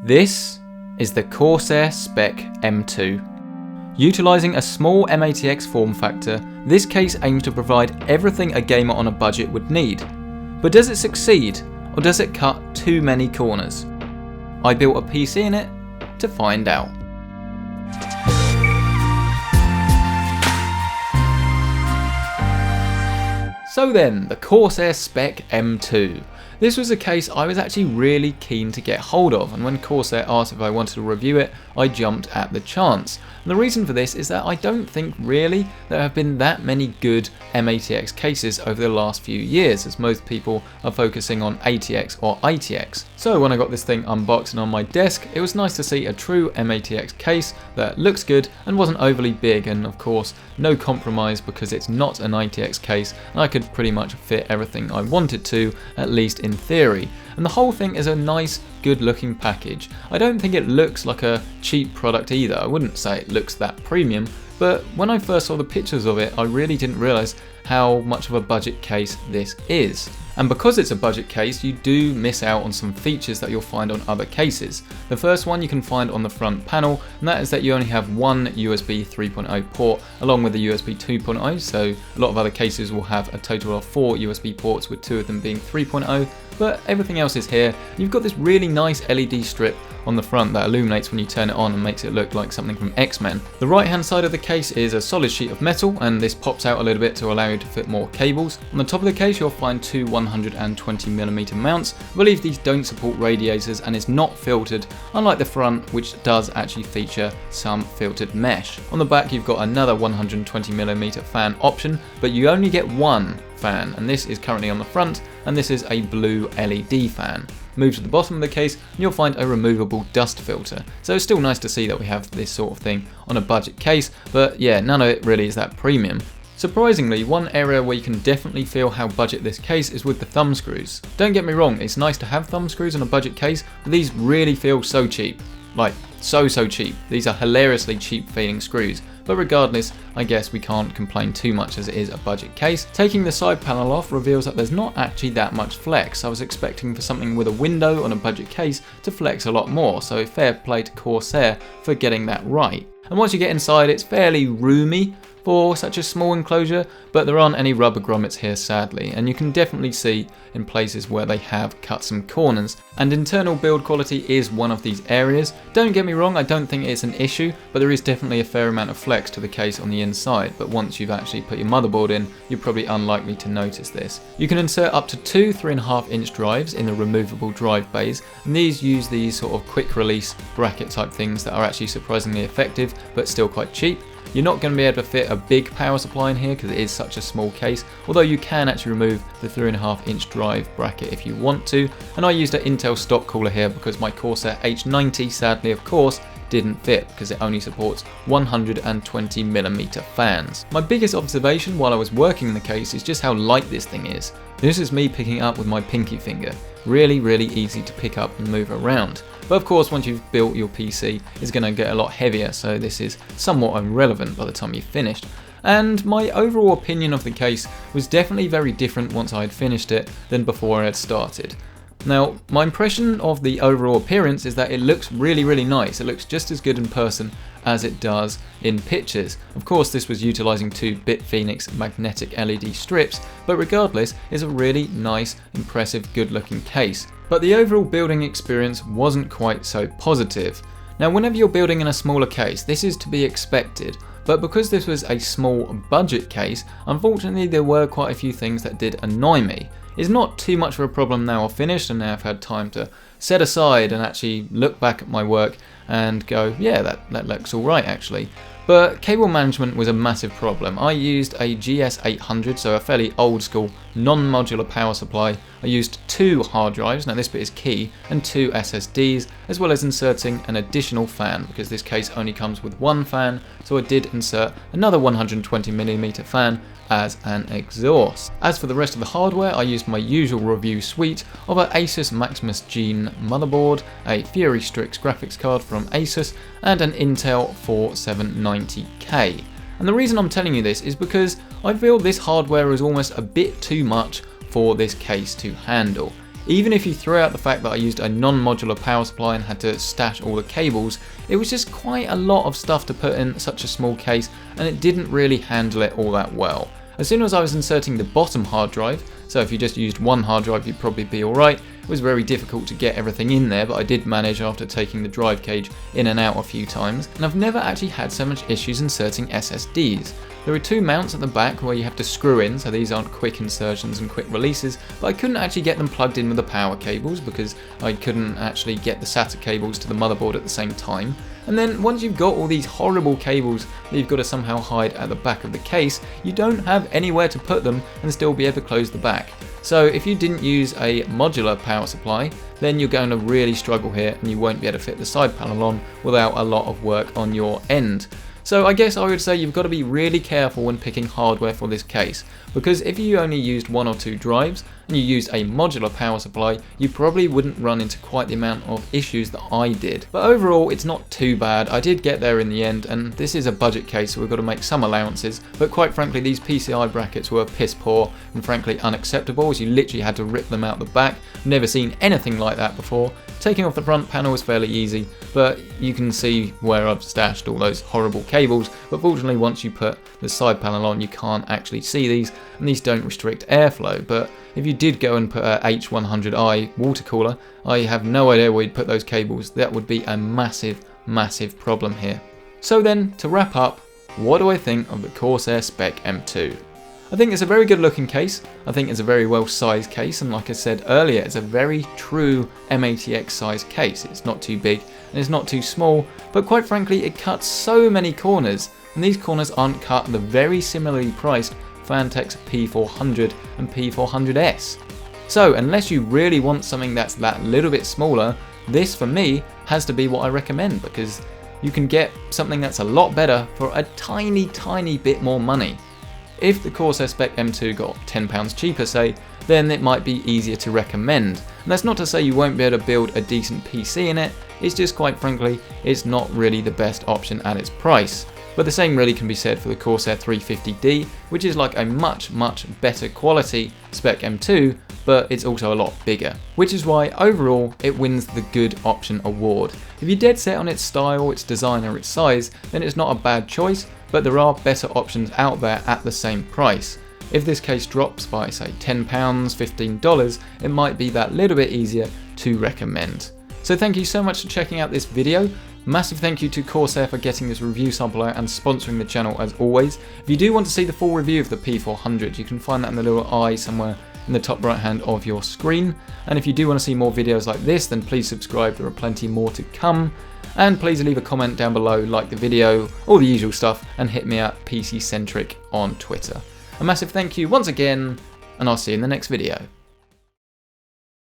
This is the Corsair Spec M2. Utilising a small mATX form factor, this case aims to provide everything a gamer on a budget would need. But does it succeed, or does it cut too many corners? I built a PC in it to find out. So then, the Corsair Spec M2. This was a case I was actually really keen to get hold of, and when Corsair asked if I wanted to review it, I jumped at the chance. And the reason for this is that I don't think really there have been that many good mATX cases over the last few years, as most people are focusing on ATX or ITX. So when I got this thing unboxed and on my desk, it was nice to see a true mATX case that looks good and wasn't overly big, and of course no compromise because it's not an ITX case and I could pretty much fit everything I wanted to, at least in theory. And the whole thing is a nice, good looking package. I don't think it looks like a cheap product either. I wouldn't say it looks that premium, but when I first saw the pictures of it, I really didn't realise how much of a budget case this is. And because it's a budget case, you do miss out on some features that you'll find on other cases. The first one you can find on the front panel, and that is that you only have one USB 3.0 port along with the USB 2.0, so a lot of other cases will have a total of 4 USB ports with 2 of them being 3.0, but everything else is here. You've got this really nice LED strip on the front that illuminates when you turn it on and makes it look like something from X-Men. The right hand side of the case is a solid sheet of metal, and this pops out a little bit to allow you to fit more cables. On the top of the case you'll find two 120mm mounts. I believe these don't support radiators and is not filtered, unlike the front which does actually feature some filtered mesh. On the back you've got another 120mm fan option, but you only get one fan, and this is currently on the front, and this is a blue LED fan. Move to the bottom of the case and you'll find a removable dust filter. So it's still nice to see that we have this sort of thing on a budget case, but yeah, none of it really is that premium. Surprisingly, one area where you can definitely feel how budget this case is with the thumb screws. Don't get me wrong, it's nice to have thumb screws on a budget case, but these really feel so cheap. Like, so cheap. These are hilariously cheap feeling screws. But regardless, I guess we can't complain too much as it is a budget case. Taking the side panel off reveals that there's not actually that much flex. I was expecting for something with a window on a budget case to flex a lot more, so fair play to Corsair for getting that right. And once you get inside, it's fairly roomy for such a small enclosure, but there aren't any rubber grommets here sadly, and you can definitely see in places where they have cut some corners. And internal build quality is one of these areas. Don't get me wrong, I don't think it's an issue, but there is definitely a fair amount of flex to the case on the inside, but once you've actually put your motherboard in, you're probably unlikely to notice this. You can insert up to two 3.5-inch drives in the removable drive bays, and these use these sort of quick release bracket type things that are actually surprisingly effective, but still quite cheap. You're not going to be able to fit a big power supply in here because it is such a small case, although you can actually remove the 3.5-inch drive bracket if you want to, and I used an Intel stock cooler here because my Corsair H90 sadly of course didn't fit because it only supports 120mm fans. My biggest observation while I was working in the case is just how light this thing is. This is me picking it up with my pinky finger. Really easy to pick up and move around. But of course once you've built your PC it's going to get a lot heavier, so this is somewhat irrelevant by the time you've finished. And my overall opinion of the case was definitely very different once I had finished it than before I had started. Now, my impression of the overall appearance is that it looks really nice. It looks just as good in person as it does in pictures. Of course, this was utilizing two BitPhoenix magnetic LED strips, but regardless, it's a really nice, impressive, good looking case. But the overall building experience wasn't quite so positive. Now, whenever you're building in a smaller case, this is to be expected. But because this was a small budget case, unfortunately there were quite a few things that did annoy me. It's not too much of a problem now I've finished and now I've had time to set aside and actually look back at my work and go, yeah, that looks alright actually. But cable management was a massive problem. I used a GS800, so a fairly old school non-modular power supply. I used two hard drives, now this bit is key, and two SSDs, as well as inserting an additional fan because this case only comes with one fan, so I did insert another 120mm fan as an exhaust. As for the rest of the hardware, I used my usual review suite of an Asus Maximus Gene motherboard, a Fury Strix graphics card from Asus, and an Intel 4790K. And the reason I'm telling you this is because I feel this hardware is almost a bit too much for this case to handle. Even if you throw out the fact that I used a non-modular power supply and had to stash all the cables, it was just quite a lot of stuff to put in such a small case, and it didn't really handle it all that well. As soon as I was inserting the bottom hard drive, so if you just used one hard drive you'd probably be alright, it was very difficult to get everything in there, but I did manage after taking the drive cage in and out a few times, and I've never actually had so much issues inserting SSDs. There are two mounts at the back where you have to screw in, so these aren't quick insertions and quick releases, but I couldn't actually get them plugged in with the power cables because I couldn't actually get the SATA cables to the motherboard at the same time. And then once you've got all these horrible cables that you've got to somehow hide at the back of the case, you don't have anywhere to put them and still be able to close the back. So if you didn't use a modular power supply, then you're going to really struggle here and you won't be able to fit the side panel on without a lot of work on your end. So I guess I would say you've got to be really careful when picking hardware for this case, because if you only used one or two drives and you used a modular power supply, you probably wouldn't run into quite the amount of issues that I did. But overall, it's not too bad. I did get there in the end, and this is a budget case, so we've got to make some allowances. But quite frankly, these PCI brackets were piss poor and frankly unacceptable, as you literally had to rip them out the back. Never seen anything like that before. Taking off the front panel was fairly easy, but you can see where I've stashed all those horrible cables. But fortunately, once you put the side panel on, you can't actually see these, and these don't restrict airflow. But if you did go and put a H100i water cooler, I have no idea where you'd put those cables. That would be a massive, massive problem here. So then, to wrap up, what do I think of the Corsair Spec M2? I think it's a very good looking case. I think it's a very well sized case, and like I said earlier, it's a very true mATX size case. It's not too big and it's not too small, but quite frankly it cuts so many corners, and these corners aren't cut the very similarly priced Phanteks P400 and P400S. So unless you really want something that's that little bit smaller, this for me has to be what I recommend, because you can get something that's a lot better for a tiny bit more money. If the Corsair Spec M2 got £10 cheaper, say, then it might be easier to recommend. And that's not to say you won't be able to build a decent PC in it, it's just quite frankly, it's not really the best option at its price. But the same really can be said for the Corsair 350D, which is like a much better quality Spec M2, but it's also a lot bigger. Which is why overall it wins the good option award. If you're dead set on its style, its design or its size, then it's not a bad choice, but there are better options out there at the same price. If this case drops by say £10, $15, it might be that little bit easier to recommend. So thank you so much for checking out this video. Massive thank you to Corsair for getting this review sample out and sponsoring the channel as always. If you do want to see the full review of the P400, you can find that in the little eye somewhere in the top right hand of your screen. And if you do want to see more videos like this, then please subscribe, there are plenty more to come. And please leave a comment down below, like the video, all the usual stuff, and hit me at PC Centric on Twitter. A massive thank you once again, and I'll see you in the next video.